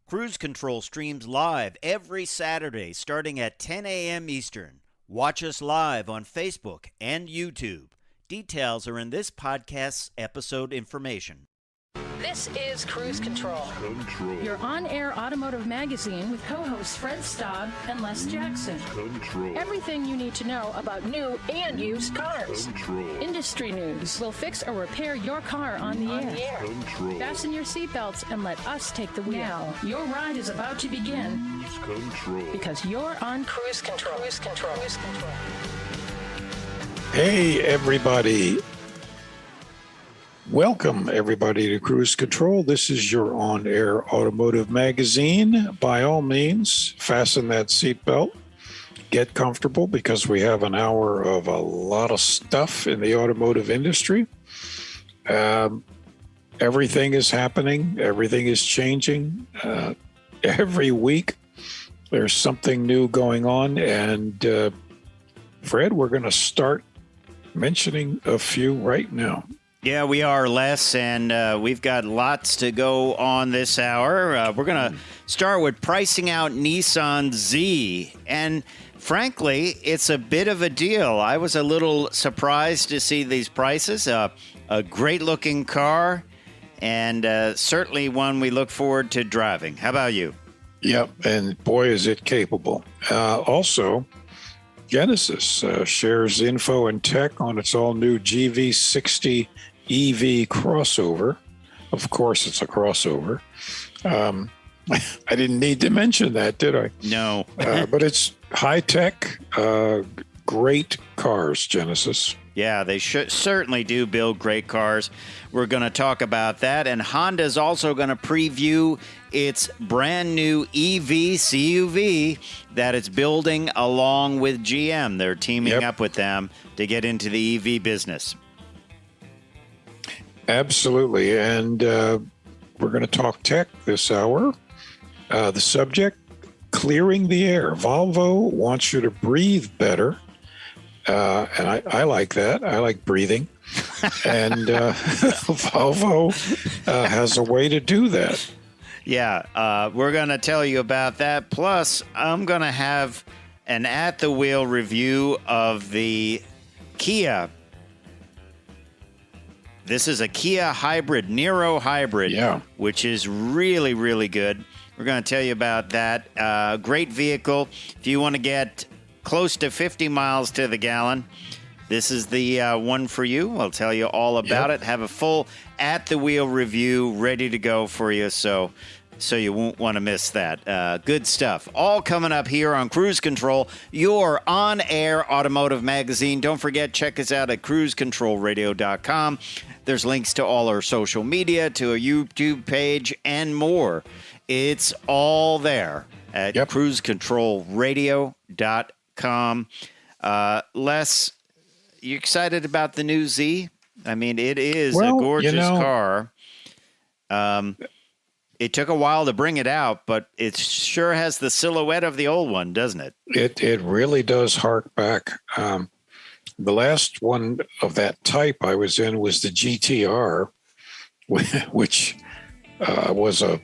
Cruise Control streams live every Saturday starting at 10 a.m. Eastern. Watch us live on Facebook and YouTube. Details are in this podcast's episode information. This is Cruise Control. Your on-air automotive magazine with co-hosts Fred Staab and Les Jackson. Everything you need to know about new and used cars. Industry news. We'll fix or repair your car on the air. Fasten your seatbelts and let us take the wheel. Now, your ride is about to begin. Because you're on Cruise Control. Cruise Control. Cruise Control. Hey, everybody. Welcome, everybody, to Cruise Control. This is your on-air automotive magazine. By all means, fasten that seatbelt. Get comfortable because we have an hour of a lot of stuff in the automotive industry. Everything is happening. Everything is changing. Every week, there's something new going on. And, Fred, we're going to start mentioning a few right now. Yeah, we are, Les, and we've got lots to go on this hour. We're going to start with pricing out Nissan Z, and frankly, it's a bit of a deal. I was a little surprised to see these prices. A great-looking car, and certainly one we look forward to driving. How about you? Yep, and boy, is it capable. Also, Genesis shares info and tech on its all-new GV60 EV crossover. Of course, it's a crossover. I didn't need to mention that, did I? No. But it's high-tech, great cars, Genesis. Yeah, they certainly do build great cars. We're going to talk about that. And Honda's also going to preview its brand new EV CUV that it's building along with GM. They're teaming up with them to get into the EV business. Absolutely. And we're going to talk tech this hour. The subject, clearing the air. Volvo wants you to breathe better. And I like that. I like breathing. And Volvo has a way to do that. Yeah, we're going to tell you about that. Plus, I'm going to have an at-the-wheel review of the Kia. This is a Kia Hybrid, Niro Hybrid, which is really, really good. We're going to tell you about that. Great vehicle. If you want to get close to 50 miles to the gallon, this is the one for you. I'll tell you all about it. Have a full at-the-wheel review ready to go for you, so you won't want to miss that. Good stuff. All coming up here on Cruise Control, your on-air automotive magazine. Don't forget, check us out at cruisecontrolradio.com. There's links to all our social media, to a YouTube page, and more. It's all there at cruisecontrolradio.com. Les, you excited about the new Z? I mean, it is a gorgeous car. It took a while to bring it out, but it sure has the silhouette of the old one, doesn't it? It really does hark back. The last one of that type I was in was the GTR, which was a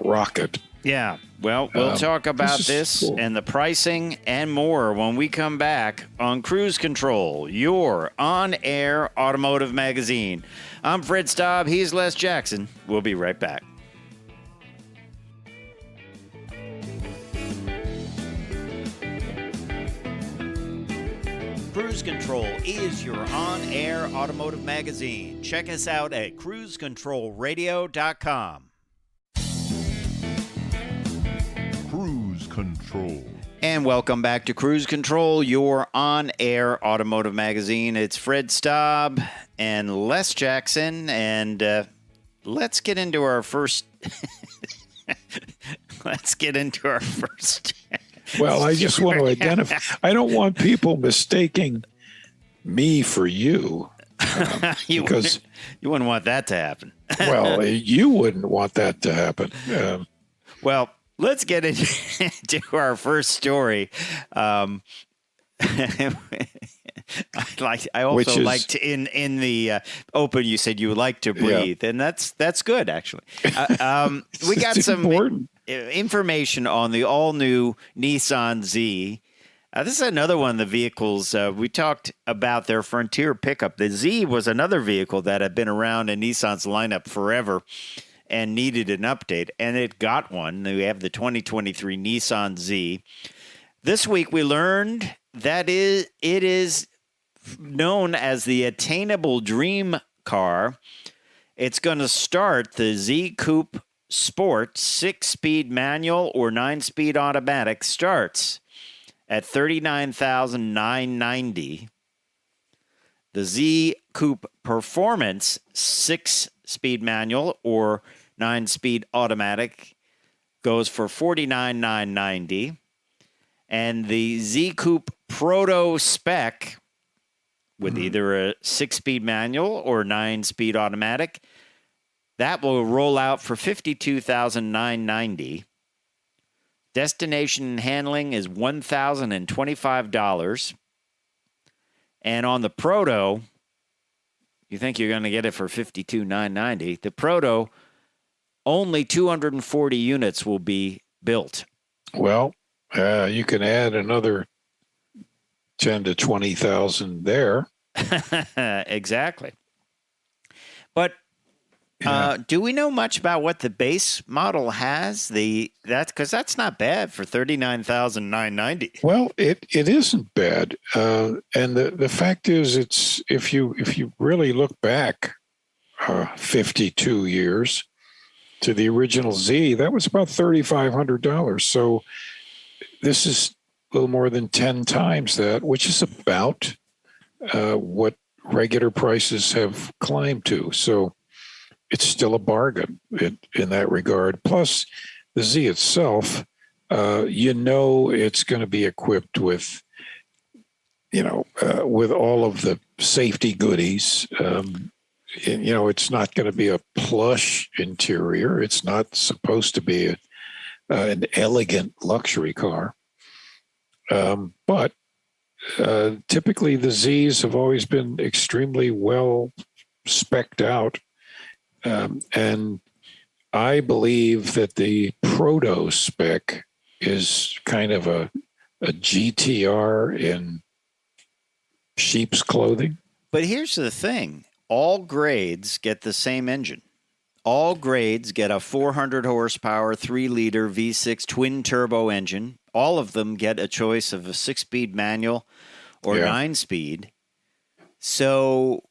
rocket. Yeah. Well, we'll talk about this cool. and the pricing and more when we come back on Cruise Control, your on-air automotive magazine. I'm Fred Staab. He's Les Jackson. We'll be right back. Cruise Control is your on-air automotive magazine. Check us out at cruisecontrolradio.com. Cruise Control. And welcome back to Cruise Control, your on-air automotive magazine. It's Fred Staab and Les Jackson, and let's get into our first. Well, I just want to identify. I don't want people mistaking me for you. Because you wouldn't want that to happen. Well, you wouldn't want that to happen. Well, let's get into our first story. I also liked in the open. You said you would like to breathe, and that's good actually. We got some important. information on the all-new Nissan Z. This is another one of the vehicles. We talked about their Frontier pickup. The Z was another vehicle that had been around in Nissan's lineup forever and needed an update, and it got one. We have the 2023 Nissan Z. This week we learned that it is known as the attainable dream car. It's going to start the Z Coupe Sport 6-speed manual or 9-speed automatic starts at $39,990. The Z Coupe Performance 6-speed manual or 9-speed automatic goes for $49,990. And the Z Coupe Proto Spec with either a 6-speed manual or 9-speed automatic, that will roll out for $52,990. Destination handling is $1,025. And on the Proto, you think you're going to get it for $52,990. The Proto, only 240 units will be built. Well, you can add another 10 to 20,000 there. Exactly. But do we know much about what the base model has? Because that's not bad for $39,990. Well, it isn't bad, and the fact is, it's if you really look back 52 years to the original Z, that was about $3,500. So this is a little more than 10 times that, which is about what regular prices have climbed to. So it's still a bargain in that regard. Plus, the Z itself, it's going to be equipped with, with all of the safety goodies. It's not going to be a plush interior. It's not supposed to be an elegant luxury car. But typically the Zs have always been extremely well spec'd out. And I believe that the Proto spec is kind of a GTR in sheep's clothing. But here's the thing. All grades get the same engine. All grades get a 400 horsepower, 3-liter V6 twin-turbo engine. All of them get a choice of a 6-speed manual or 9-speed. So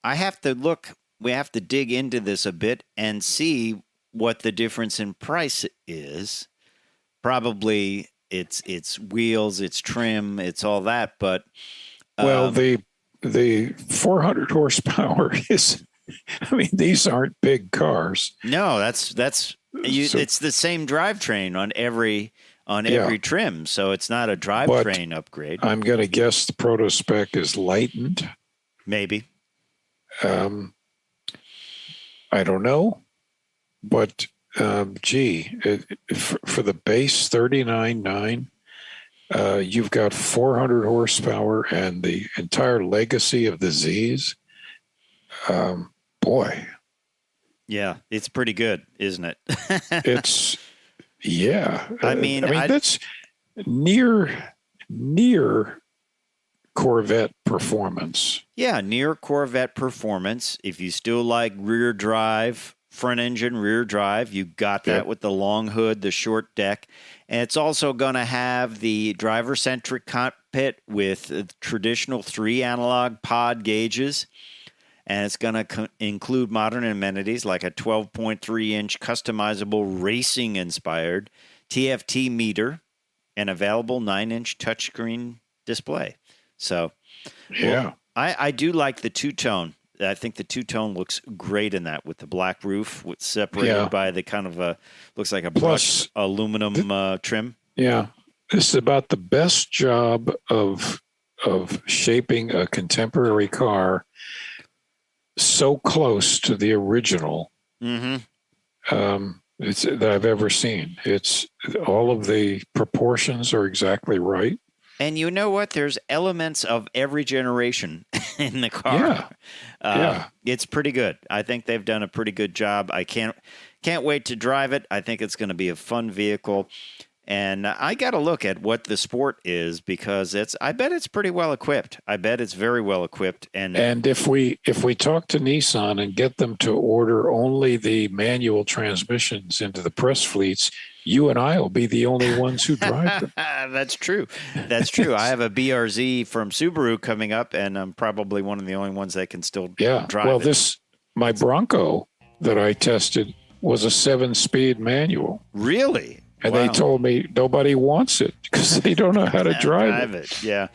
I have to look. We have to dig into this a bit and see what the difference in price is. Probably it's wheels, it's trim, it's all that. But the 400 horsepower is. I mean, these aren't big cars. No, it's the same drivetrain on every trim, so it's not a drivetrain upgrade. I'm going to guess the Proto spec is lightened. Maybe. I don't know, but for the base $39,900, you've got 400 horsepower and the entire legacy of the Zs. Boy. Yeah, it's pretty good, isn't it? It's, yeah. I mean, that's near Corvette performance. Yeah, near Corvette performance. If you still like rear drive, front engine rear drive, you got that with the long hood, the short deck. And it's also going to have the driver-centric cockpit with traditional 3 analog pod gauges. And it's going to include modern amenities like a 12.3-inch customizable racing-inspired TFT meter and available 9-inch touchscreen display. So, I do like the two-tone. I think the two-tone looks great in that with the black roof, separated by the kind of looks like a brushed aluminum trim. Yeah, this is about the best job of shaping a contemporary car so close to the original that I've ever seen. It's all of the proportions are exactly right. And you know what? There's elements of every generation in the car. Yeah. It's pretty good. I think they've done a pretty good job. I can't Can't wait to drive it. I think it's going to be a fun vehicle. And I got to look at what the Sport is because I bet it's pretty well equipped. I bet it's very well equipped. And if we talk to Nissan and get them to order only the manual transmissions into the press fleets, you and I will be the only ones who drive them. That's true. That's true. I have a BRZ from Subaru coming up, and I'm probably one of the only ones that can still drive well, it. My Bronco that I tested was a 7-speed manual. Really? And they told me nobody wants it because they don't know how to drive it. Yeah.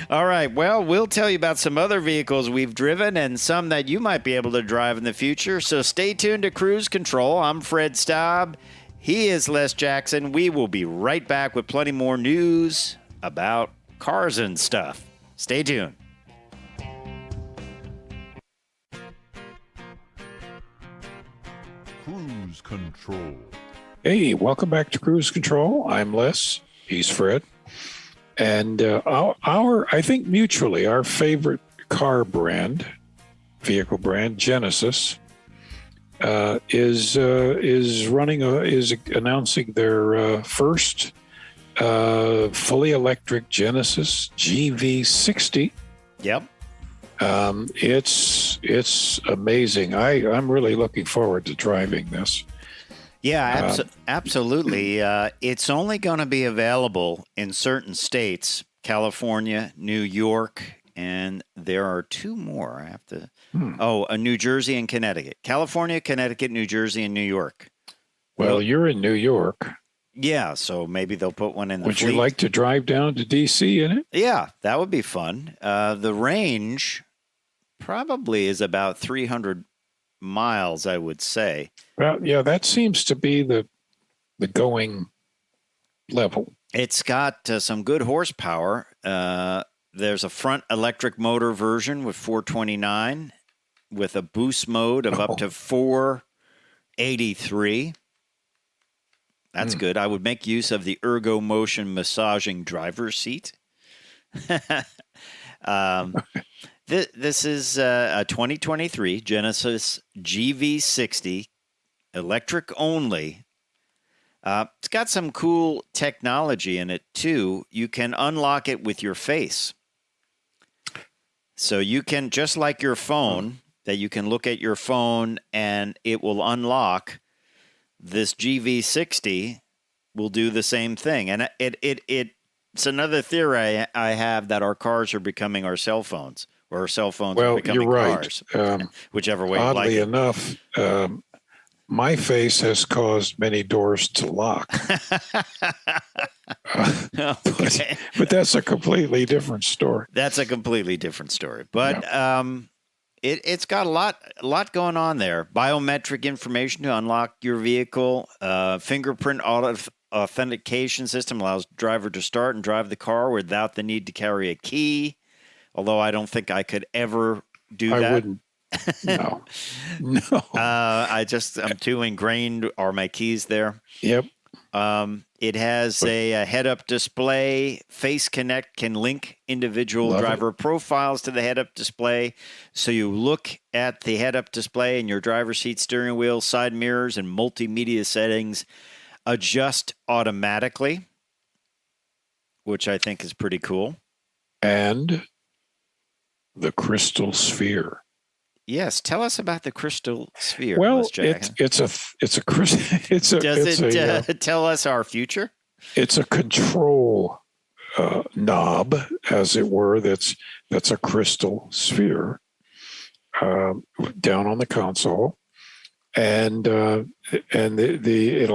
All right. Well, we'll tell you about some other vehicles we've driven and some that you might be able to drive in the future. So stay tuned to Cruise Control. I'm Fred Staab. He is Les Jackson. We will be right back with plenty more news about cars and stuff. Stay tuned. Cruise Control. Hey, welcome back to Cruise Control. I'm Les. He's Fred. And I think mutually, our favorite car brand, vehicle brand, Genesis, is announcing their first fully electric Genesis GV60. Yep. It's amazing. I'm really looking forward to driving this. Yeah, absolutely. It's only going to be available in certain states, California, New York, and there are two more. I have to. New Jersey and Connecticut. California, Connecticut, New Jersey, and New York. Well, you're in New York. Yeah, so maybe they'll put one in the Would fleet. you like to drive down to D.C. in it? Yeah, that would be fun. The range probably is about 300 miles, I would say. Well, yeah, that seems to be the going level. It's got some good horsepower. There's a front electric motor version with 429 with a boost mode of up to 483. That's good. I would make use of the Ergo Motion massaging driver's seat. This is a 2023 Genesis GV60, electric only. It's got some cool technology in it, too. You can unlock it with your face. So you can, just like your phone, that you can look at your phone and it will unlock. This GV60 will do the same thing. And it's another theory I have that our cars are becoming our cell phones. Or cell phones are becoming cars, whichever way you like Oddly it. enough, my face has caused many doors to lock. But that's a completely different story. That's a completely different story. But it's got a lot going on there. Biometric information to unlock your vehicle. Fingerprint authentication system allows driver to start and drive the car without the need to carry a key. Although I don't think I could ever do that. I wouldn't. No. I'm too ingrained. Are my keys there? Yep. It has a head-up display. Face Connect can link individual driver profiles to the head-up display. So you look at the head-up display and your driver's seat, steering wheel, side mirrors, and multimedia settings adjust automatically, which I think is pretty cool. And the crystal sphere. Yes, tell us about the crystal sphere. Well, it's a tell us our future? It's a control knob, as it were. That's a crystal sphere down on the console, and it'll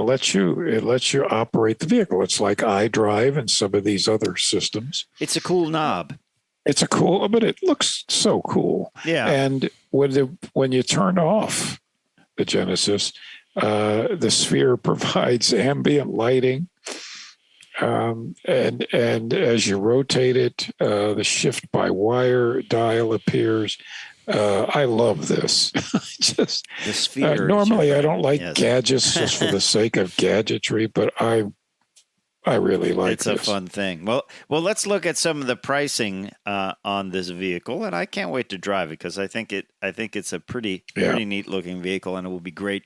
let you operate the vehicle. It's like iDrive and some of these other systems. It's a cool knob. But it looks so cool. Yeah. And when you turn off the Genesis, the sphere provides ambient lighting. And as you rotate it, the shift by wire dial appears. I love this. The sphere. Normally, I don't like gadgets just for the sake of gadgetry, but I really like this. It's a fun thing. Well, let's look at some of the pricing on this vehicle, and I can't wait to drive it because I think it's a pretty neat looking vehicle, and it will be great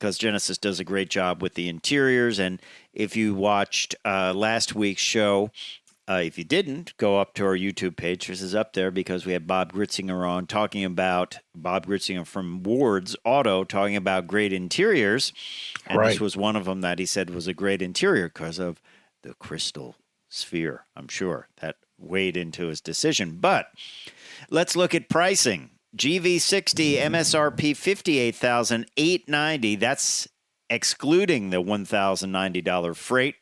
because Genesis does a great job with the interiors. And if you watched last week's show, if you didn't, go up to our YouTube page. This is up there because we had Bob Gritzinger on talking about Bob Gritzinger from Ward's Auto talking about great interiors. And this was one of them that he said was a great interior because of the crystal sphere. I'm sure that weighed into his decision. But let's look at pricing. GV60 MSRP $58,890. That's excluding the $1,090 freight.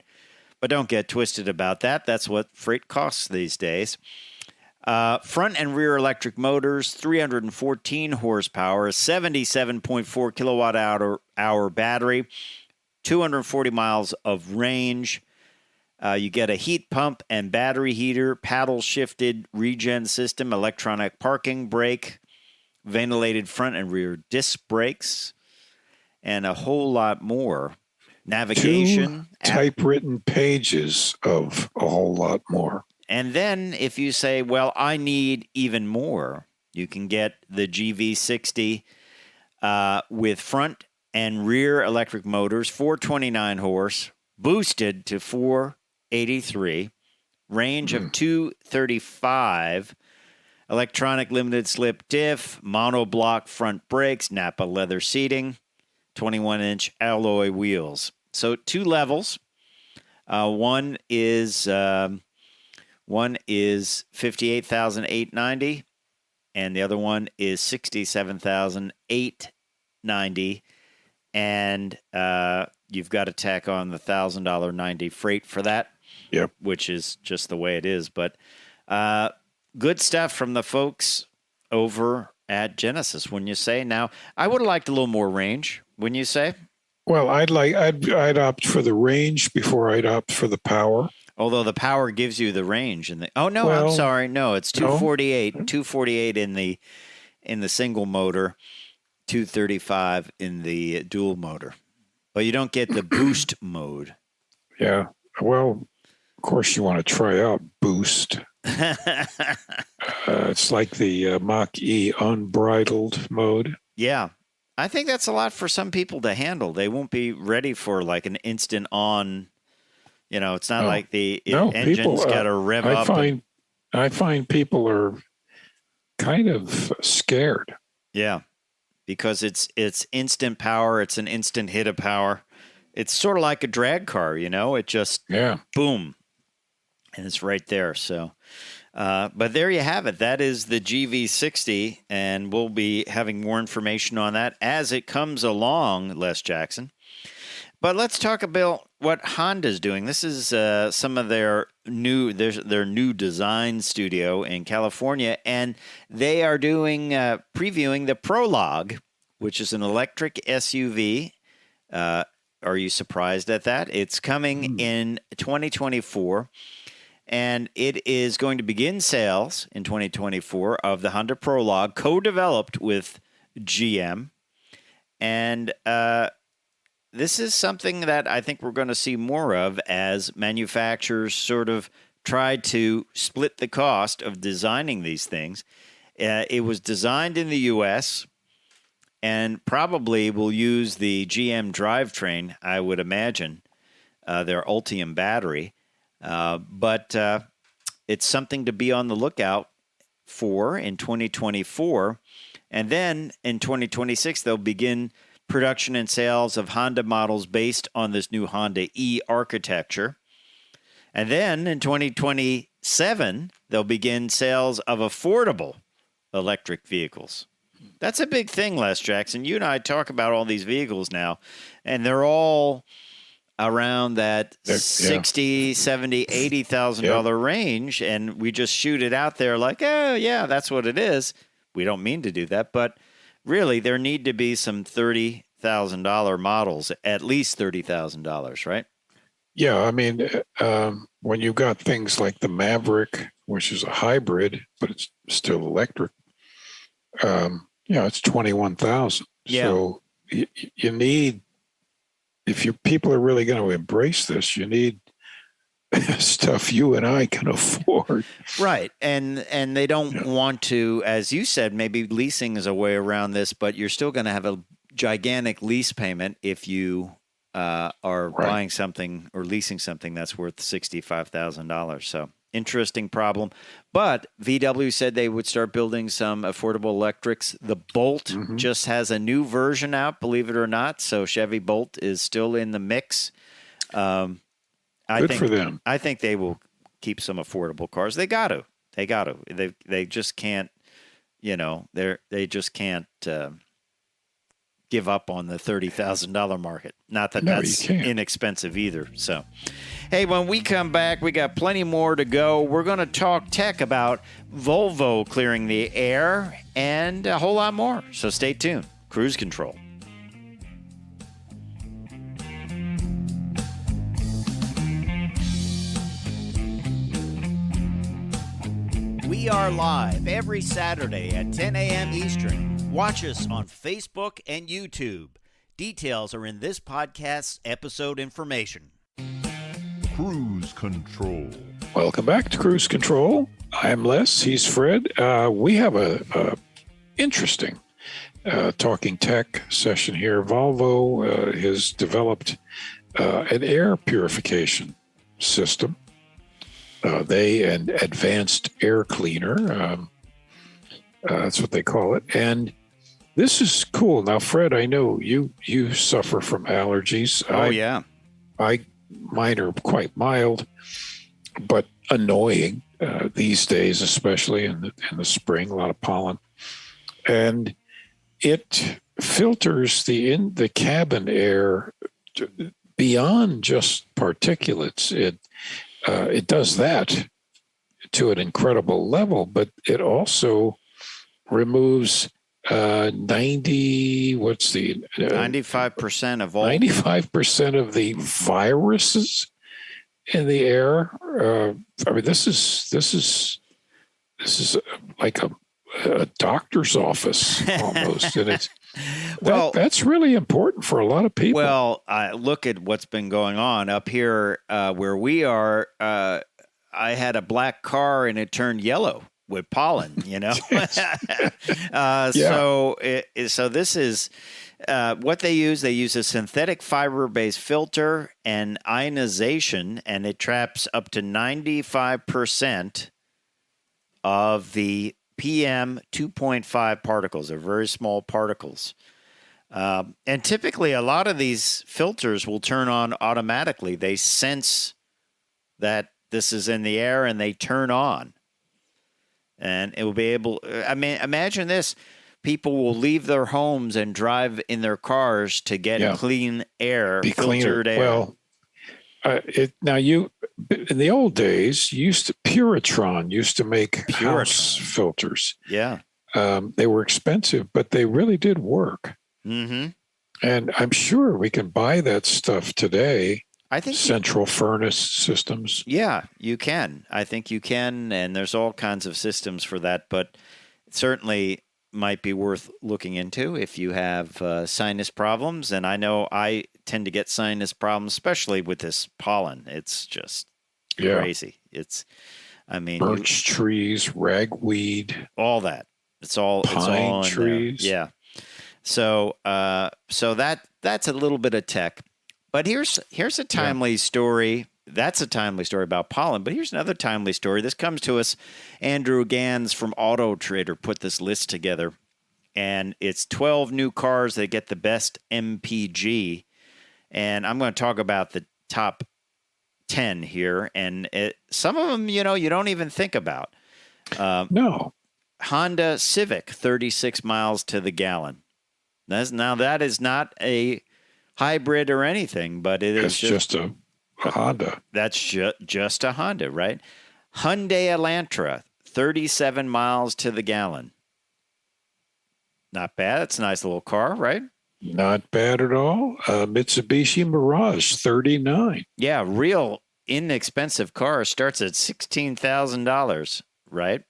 But don't get twisted about that. That's what freight costs these days. Front and rear electric motors, 314 horsepower, 77.4 kilowatt hour battery, 240 miles of range. You get a heat pump and battery heater, paddle shifted regen system, electronic parking brake, ventilated front and rear disc brakes, and a whole lot more. Navigation. 2 typewritten pages of a whole lot more. And then if you say, well, I need even more, you can get the GV60 with front and rear electric motors, 429 horse, boosted to 483, range of 235, electronic limited slip diff, monoblock front brakes, Napa leather seating, 21-inch alloy wheels. So 2 levels. One is $58,890, and the other one is $67,890. And you've got to tack on the $1,090 freight for that. Yep. Which is just the way it is. But good stuff from the folks over at Genesis, wouldn't you say? Now, I would have liked a little more range, wouldn't you say? Well, I'd opt for the range before I'd opt for the power. Although the power gives you the range, and I'm sorry, no, it's 248, 248 in the single motor, 235 in the dual motor, but you don't get the boost mode. Yeah, well, of course you want to try out boost. It's like the Mach-E unbridled mode. Yeah. I think that's a lot for some people to handle. They won't be ready for like an instant on. You know, it's not like the engine's got to rev up. I find people are kind of scared. Yeah, because it's instant power. It's an instant hit of power. It's sort of like a drag car, you know. It just boom, and it's right there. So. But there you have it. That is the GV60, and we'll be having more information on that as it comes along, Les Jackson. But let's talk about what Honda's doing. This is some of their new design studio in California, and they are doing previewing the Prologue, which is an electric SUV. Are you surprised at that? It's coming in 2024. And it is going to begin sales in 2024 of the Honda Prologue, co-developed with GM. And this is something that I think we're going to see more of as manufacturers sort of try to split the cost of designing these things. It was designed in the U.S. and probably will use the GM drivetrain, I would imagine, their Ultium battery. But it's something to be on the lookout for in 2024. And then in 2026, they'll begin production and sales of Honda models based on this new Honda E architecture. And then in 2027, they'll begin sales of affordable electric vehicles. That's a big thing, Les Jackson. You and I talk about all these vehicles now, and they're all around that $60,000, $70,000, $80,000 range, and we just shoot it out there like, oh, yeah, that's what it is. We don't mean to do that, but really there need to be some $30,000 models, at least $30,000, right? Yeah, I mean, when you've got things like the Maverick, which is a hybrid, but it's still electric, it's $21,000. Yeah. So you need, if people are really going to embrace this, you need stuff you and I can afford. Right. And they don't want to, as you said, maybe leasing is a way around this, but you're still going to have a gigantic lease payment if you are buying something or leasing something that's worth $65,000. So interesting problem. But VW said they would start building some affordable electrics. The Bolt just has a new version out, believe it or not. So Chevy Bolt is still in the mix. Good for them. I think they will keep some affordable cars. They got to. They just can't. They just can't give up on the $30,000 market. Not that that's inexpensive either. So, hey, when we come back, we got plenty more to go. We're going to talk tech about Volvo clearing the air and a whole lot more. So stay tuned. Cruise Control. We are live every Saturday at 10 a.m. Eastern. Watch us on Facebook and YouTube. Details are in this podcast's episode information. Cruise Control. Welcome back to Cruise Control. I'm Les. He's Fred. We have a interesting talking tech session here. Volvo has developed an air purification system. An advanced air cleaner. That's what they call it. And this is cool. Now, Fred, I know you suffer from allergies. Yeah. Mine are quite mild, but annoying these days, especially in the spring, a lot of pollen. And it filters the cabin air beyond just particulates. It does that to an incredible level, but it also removes 95% of all 95% of the viruses in the air. This is like a doctor's office almost, and it's that's really important for a lot of people. Well, look at what's been going on up here where we are. I had a black car and it turned yellow with pollen, So this is what they use. They use a synthetic fiber-based filter and ionization, and it traps up to 95% of the PM 2.5 particles. They're very small particles. And typically a lot of these filters will turn on automatically. They sense that this is in the air and they turn on. And it will be able, imagine this. People will leave their homes and drive in their cars to get clean air, filtered air. Well, in the old days, Puritron used to make house filters. Yeah. They were expensive, but they really did work. Mm-hmm. And I'm sure we can buy that stuff today. I think central furnace systems. Yeah, you can. I think you can, and there's all kinds of systems for that, but it certainly might be worth looking into if you have sinus problems. And I know I tend to get sinus problems, especially with this pollen. It's just crazy. Birch trees, ragweed, all that. It's all pine trees. Yeah. So that's a little bit of tech. But here's a timely story. That's a timely story about pollen. But here's another timely story. This comes to us. Andrew Gans from Autotrader put this list together. And it's 12 new cars that get the best MPG. And I'm going to talk about the top 10 here. And some of them, you don't even think about. No. Honda Civic, 36 miles to the gallon. That is not a hybrid or anything, but it's just a Honda. That's just a Honda, right? Hyundai Elantra, 37 miles to the gallon. Not bad. It's a nice little car, right? Not bad at all. Mitsubishi Mirage, 39. Yeah, real inexpensive car. Starts at $16,000, right?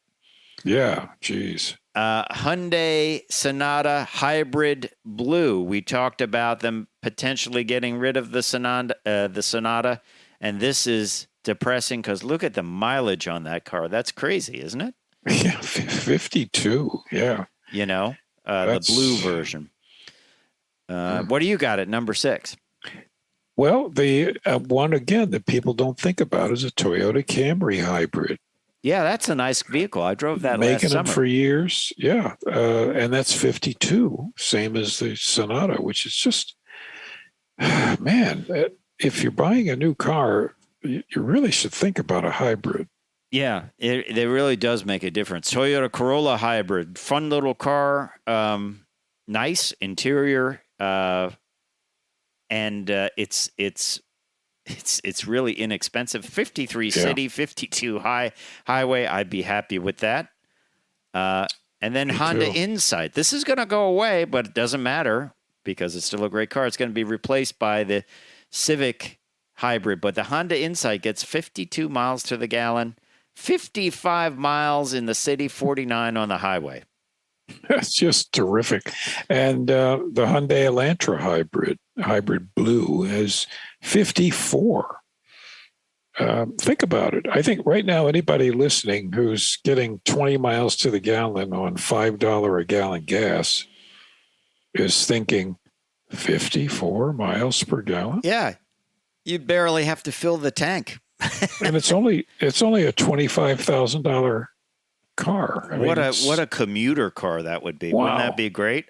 Yeah, geez. Hyundai Sonata Hybrid Blue. We talked about them potentially getting rid of the Sonata, and this is depressing because look at the mileage on that car. That's crazy, isn't it? Yeah, 52. Yeah. The blue version. What do you got at number 6? Well, the one again that people don't think about is a Toyota Camry hybrid. Yeah, that's a nice vehicle. I drove that last Making summer. them for years. Yeah. And that's 52, same as the Sonata, which is just, man, if you're buying a new car, you really should think about a hybrid. Yeah, it really does make a difference. Toyota Corolla hybrid, fun little car, nice interior, and it's really inexpensive. 53 city, 52 highway. I'd be happy with that. And then Honda Insight. This is going to go away, but it doesn't matter because it's still a great car. It's going to be replaced by the Civic hybrid, but the Honda Insight gets 52 miles to the gallon, 55 miles in the city, 49 on the highway. That's just terrific. And the Hyundai Elantra hybrid blue, is 54. Think about it. I think right now anybody listening who's getting 20 miles to the gallon on $5 a gallon gas is thinking 54 miles per gallon. Yeah, you barely have to fill the tank. And it's only a $25,000 car. I mean, what a commuter car that would be. Wow. Wouldn't that be great?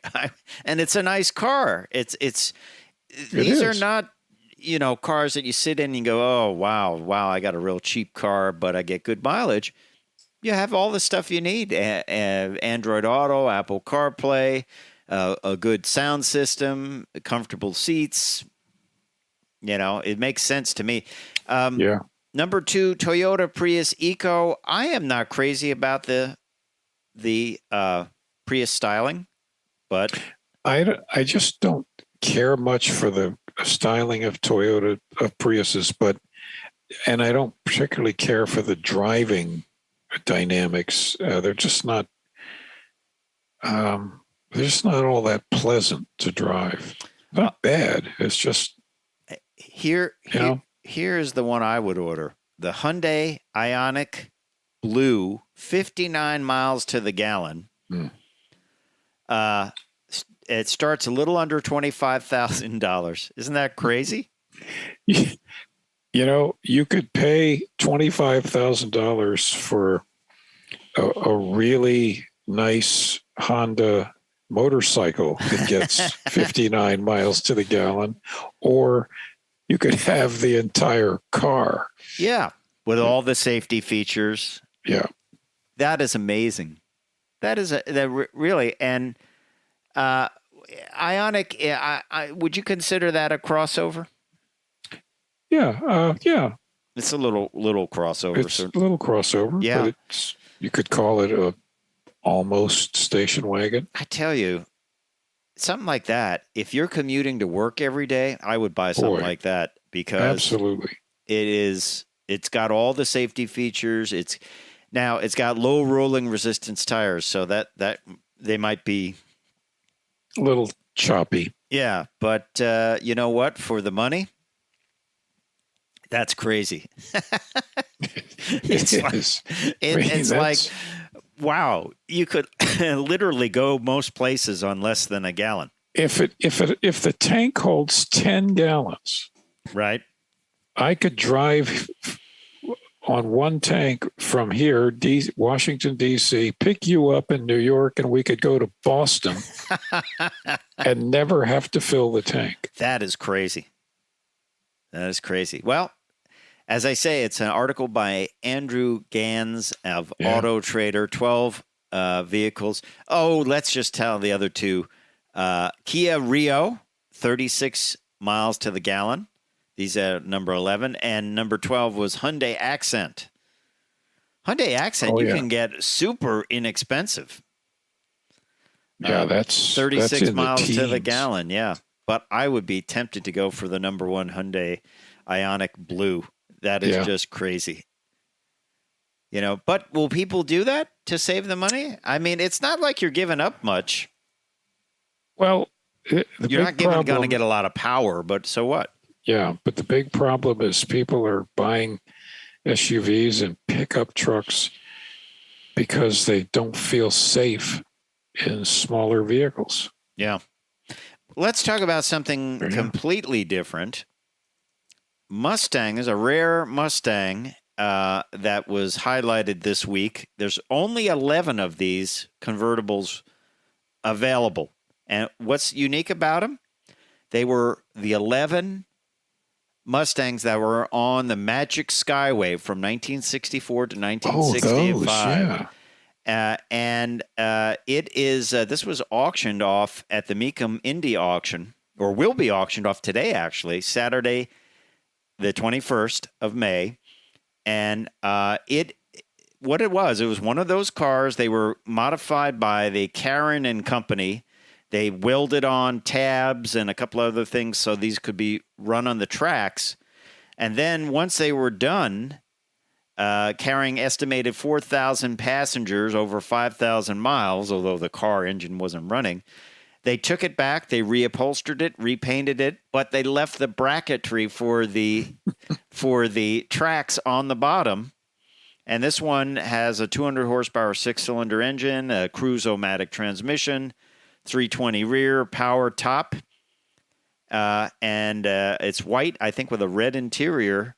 And it's a nice car. These are not, cars that you sit in and go, oh, wow, I got a real cheap car, but I get good mileage. You have all the stuff you need. Android Auto, Apple CarPlay, a good sound system, comfortable seats. It makes sense to me. Number 2, Toyota Prius Eco. I am not crazy about the Prius styling, but I just don't care much for the styling of Toyota Priuses, and I don't particularly care for the driving dynamics. They're just not all that pleasant to drive. Not bad. It's just Here's the one I would order. The Hyundai Ioniq Blue, 59 miles to the gallon. It starts a little under $25,000. Isn't that crazy? You could pay $25,000 for a really nice Honda motorcycle that gets 59 miles to the gallon, or you could have the entire car. Yeah, with all the safety features. Yeah. That is amazing. That really, and Ioniq, would you consider that a crossover? Yeah. It's a little crossover. It's a little crossover. Yeah. But you could call it a almost station wagon. I tell you, something like that, if you're commuting to work every day, I would buy something like that because absolutely it's got all the safety features. It's got low rolling resistance tires, so that they might be a little choppy. Yeah, but you know what? For the money, that's crazy. It's like, wow, you could literally go most places on less than a gallon. If the tank holds 10 gallons, right? I could drive on one tank from here, Washington, D.C., pick you up in New York, and we could go to Boston and never have to fill the tank. That is crazy. Well, as I say, it's an article by Andrew Gans of Autotrader, 12 vehicles. Oh, let's just tell the other two. Kia Rio, 36 miles to the gallon. These are number 11. And number 12 was Hyundai Accent. Hyundai Accent, you can get super inexpensive. Yeah, that's 36 miles to the gallon, yeah. But I would be tempted to go for the number 1 Hyundai Ioniq Blue. That is just crazy. But will people do that to save the money? I mean, it's not like you're giving up much. Well, you're not going to get a lot of power, but so what? Yeah, but the big problem is people are buying SUVs and pickup trucks because they don't feel safe in smaller vehicles. Yeah. let's talk about something completely different. Mustang is a rare Mustang that was highlighted this week. There's only 11 of these convertibles available. And what's unique about them? They were the 11 Mustangs that were on the Magic Skyway from 1964 to 1965. It is this was auctioned off at the Mecum Indy auction, or will be auctioned off today, actually, Saturday, the 21st of May. And what it was one of those cars. They were modified by the Karen and Company. They welded on tabs and a couple other things so these could be run on the tracks. And then once they were done, carrying estimated 4,000 passengers over 5,000 miles, although the car engine wasn't running, they took it back, they reupholstered it, repainted it, but they left the bracketry for the tracks on the bottom. And this one has a 200 horsepower 6-cylinder engine, a cruise-o-matic transmission, 320 rear, power top, and it's white, I think, with a red interior,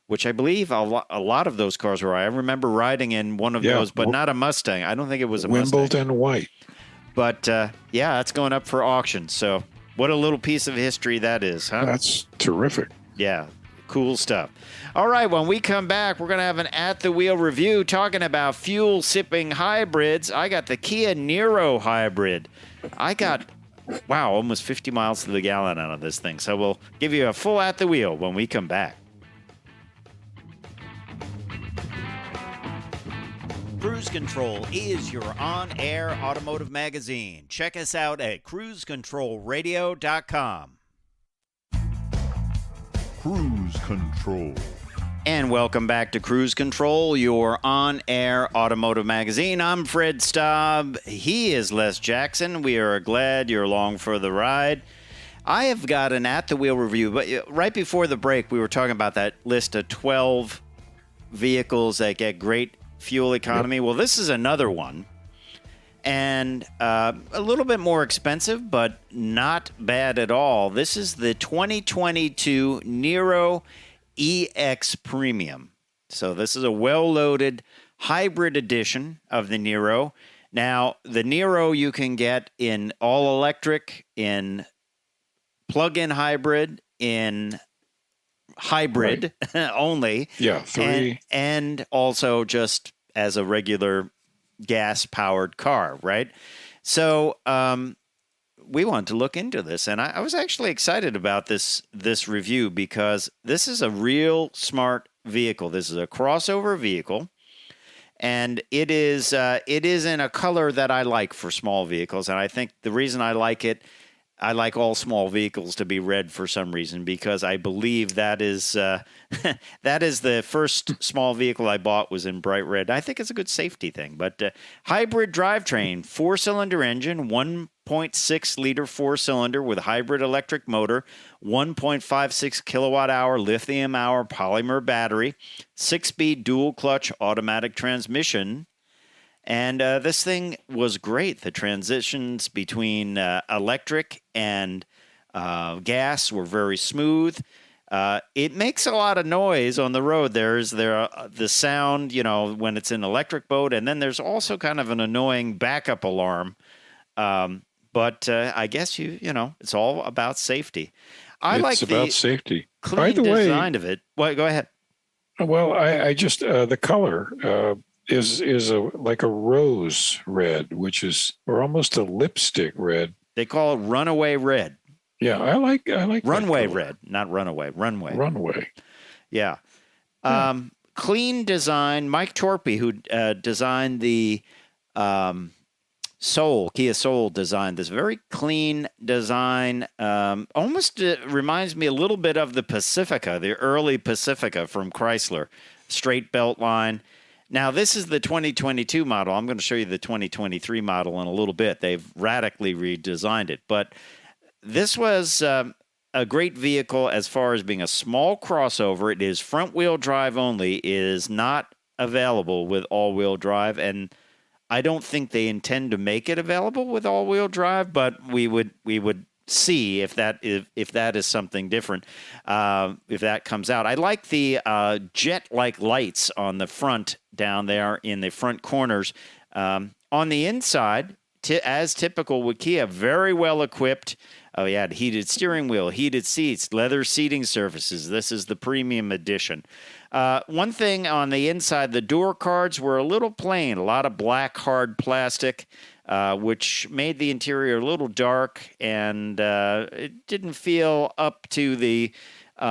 which I believe a lot of those cars were. I remember riding in one of those, but not a Mustang. I don't think it was a Mustang. Wimbledon white. But, that's going up for auction. So what a little piece of history that is, huh? That's terrific. Yeah, cool stuff. All right, when we come back, we're going to have an at-the-wheel review talking about fuel-sipping hybrids. I got the Kia Niro Hybrid. I got, almost 50 miles to the gallon out of this thing. So we'll give you a full at-the-wheel when we come back. Cruise Control is your on-air automotive magazine. Check us out at cruisecontrolradio.com. Cruise Control. And welcome back to Cruise Control, your on-air automotive magazine. I'm Fred Staab. He is Les Jackson. We are glad you're along for the ride. I have got an at-the-wheel review, but right before the break, we were talking about that list of 12 vehicles that get great fuel economy. Yep. Well, this is another one, and a little bit more expensive, but not bad at all. This is the 2022 Niro EX Premium. So this is a well-loaded hybrid edition of the Niro. Now, the Niro you can get in all-electric, in plug-in hybrid, in hybrid only. Yeah, 3. And also just as a regular gas-powered car, right? So we wanted to look into this, and I was actually excited about this review because this is a real smart vehicle. This is a crossover vehicle, and it is in a color that I like for small vehicles, and I think the reason I like it, I like all small vehicles to be red for some reason because I believe that is that is the first small vehicle I bought was in bright red. I think it's a good safety thing. But hybrid drivetrain, 4-cylinder engine, 1.6-liter 4-cylinder with hybrid electric motor, 1.56 kilowatt-hour lithium-hour polymer battery, 6-speed dual-clutch automatic transmission. And this thing was great. The transitions between electric and gas were very smooth. It makes a lot of noise on the road. There's the sound, when it's in electric mode, and then there's also kind of an annoying backup alarm. But I guess it's all about safety. It's about safety. Clean By the design way, of it. Well, go ahead. Well, I just the color. Is like a rose red, or almost a lipstick red. They call it runaway red. Yeah, I like runway red, not runaway. Runway. Yeah. Clean design. Mike Torpy, who designed the Kia Soul, designed this very clean design. Almost reminds me a little bit of the Pacifica, the early Pacifica from Chrysler, straight belt line. Now, this is the 2022 model. I'm going to show you the 2023 model in a little bit. They've radically redesigned it. But this was a great vehicle as far as being a small crossover. It is front-wheel drive only. It is not available with all-wheel drive, and I don't think they intend to make it available with all-wheel drive, but we would see if that is something different, if that comes out. I like the jet-like lights on the front down there in the front corners. On the inside, as typical with Kia, very well equipped. Oh, yeah, heated steering wheel, heated seats, leather seating surfaces. This is the premium edition. One thing on the inside, the door cards were a little plain, a lot of black hard plastic, which made the interior a little dark, and it didn't feel up to the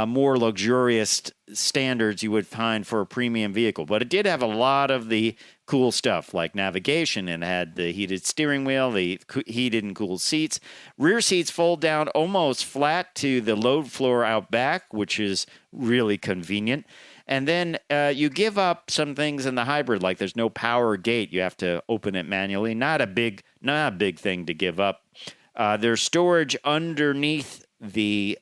more luxurious standards you would find for a premium vehicle. But it did have a lot of the cool stuff like navigation, and had the heated steering wheel, the heated and cooled seats. Rear seats fold down almost flat to the load floor out back, which is really convenient. And then you give up some things in the hybrid, like there's no power gate. You have to open it manually. Not a big thing to give up. There's storage underneath the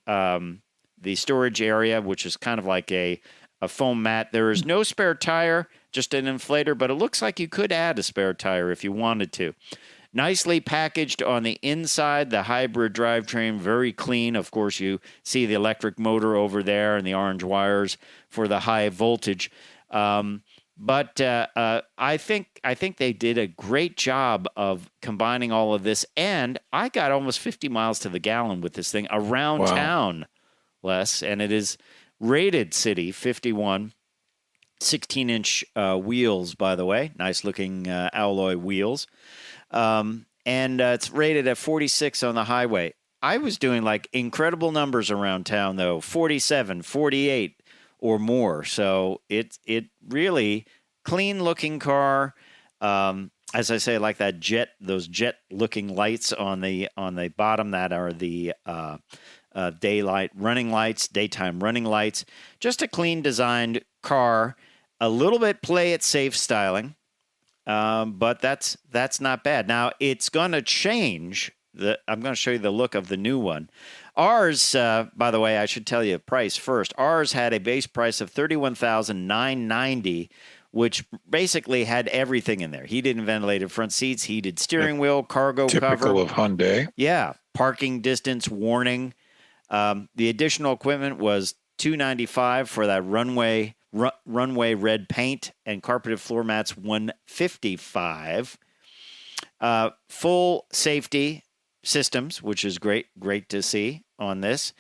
storage area, which is kind of like a foam mat. There is no spare tire, just an inflator, but it looks like you could add a spare tire if you wanted to. Nicely packaged on the inside, the hybrid drivetrain, very clean. Of course, you see the electric motor over there and the orange wires for the high voltage. But I think they did a great job of combining all of this. And I got almost 50 miles to the gallon with this thing around town, Les. And it is rated city 51, 16-inch wheels, by the way. Nice looking alloy wheels. And it's rated at 46 on the highway. I was doing like incredible numbers around town, though, 47, 48 or more. So it really clean looking car. As I say, like those jet looking lights on the bottom that are the daytime running lights. Just a clean designed car, a little bit play it safe styling. But that's not bad. Now, it's going to change. I'm going to show you the look of the new one. Ours, by the way, I should tell you price first. Ours had a base price of $31,990, which basically had everything in there. Heated and ventilated front seats, heated steering wheel, cargo cover. Typical of Hyundai. Yeah, parking distance warning. The additional equipment was $295 for that runway red paint, and carpeted floor mats $155. Full safety systems, which is great to see on this.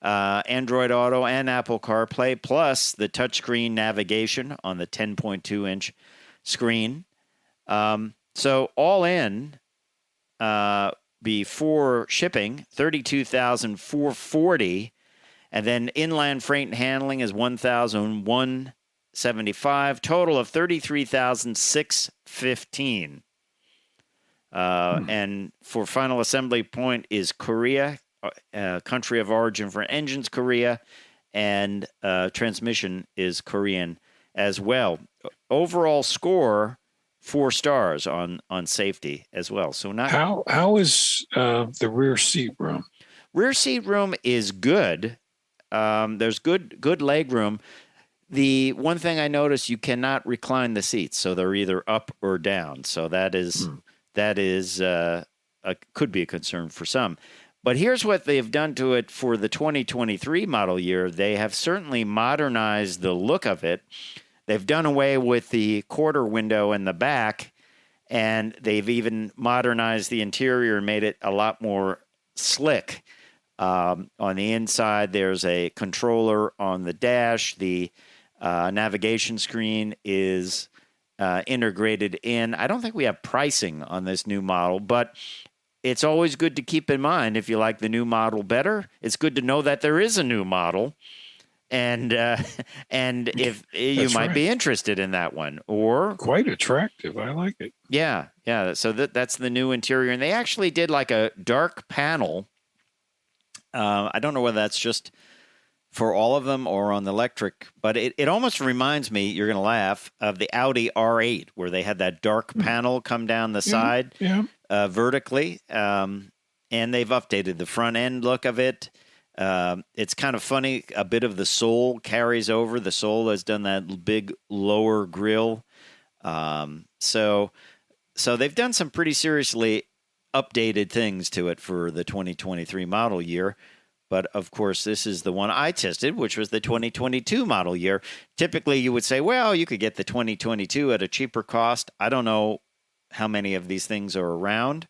Android Auto and Apple CarPlay, plus the touchscreen navigation on the 10.2-inch screen. So all in, before shipping, $32,440. And then inland freight and handling is $1,175. Total of $33,615. And for final assembly point is Korea, country of origin for engines, Korea, and transmission is Korean as well. Overall score, 4 stars on safety as well. So not how is the rear seat room? Rear seat room is good. There's good leg room. The one thing I noticed, you cannot recline the seats, so they're either up or down. So that could be a concern for some. But here's what they've done to it for the 2023 model year. They have certainly modernized the look of it. They've done away with the quarter window in the back, and they've even modernized the interior and made it a lot more slick. On the inside, there's a controller on the dash. The navigation screen is integrated in. I don't think we have pricing on this new model, but it's always good to keep in mind if you like the new model better. It's good to know that there is a new model, and if you might be interested in that one, or quite attractive. I like it. Yeah. So that's the new interior, and they actually did like a dark panel. I don't know whether that's just for all of them or on the electric, but it almost reminds me, you're going to laugh, of the Audi R8, where they had that dark panel come down the side vertically, and they've updated the front end look of it. It's kind of funny. A bit of the Soul carries over. The Soul has done that big lower grille. So they've done some pretty seriously updated things to it for the 2023 model year. But, of course, this is the one I tested, which was the 2022 model year. Typically, you would say, well, you could get the 2022 at a cheaper cost. I don't know how many of these things are around.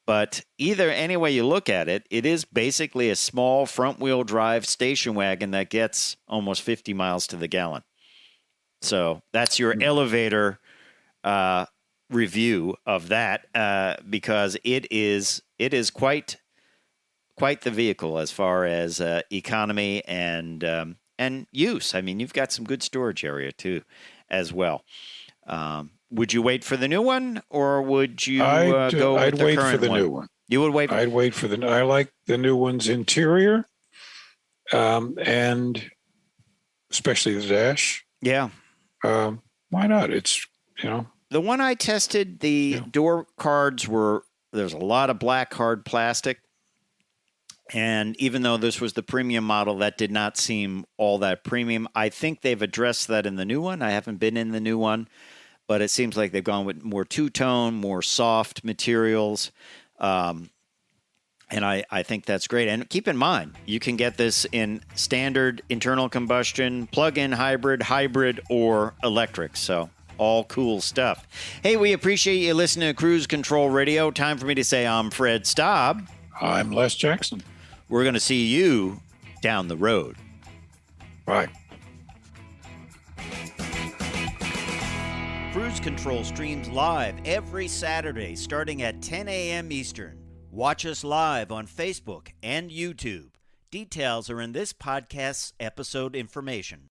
But any way you look at it, it is basically a small front-wheel drive station wagon that gets almost 50 miles to the gallon. So that's your elevator review of that, because it is quite the vehicle as far as economy and use. I mean, you've got some good storage area too, as well. Would you wait for the new one, or would you go with the current one? I'd wait for the new one. You would wait? I'd wait for I like the new one's interior, and especially the dash. Yeah. Why not? It's, The one I tested, the door cards there's a lot of black hard plastic. And even though this was the premium model, that did not seem all that premium. I think they've addressed that in the new one. I haven't been in the new one, but it seems like they've gone with more two-tone, more soft materials. And I think that's great. And keep in mind, you can get this in standard internal combustion, plug-in hybrid, or electric. So all cool stuff. Hey, we appreciate you listening to Cruise Control Radio. Time for me to say I'm Fred Staab. I'm Les Jackson. We're going to see you down the road. Bye. Cruise Control streams live every Saturday starting at 10 a.m. Eastern. Watch us live on Facebook and YouTube. Details are in this podcast's episode information.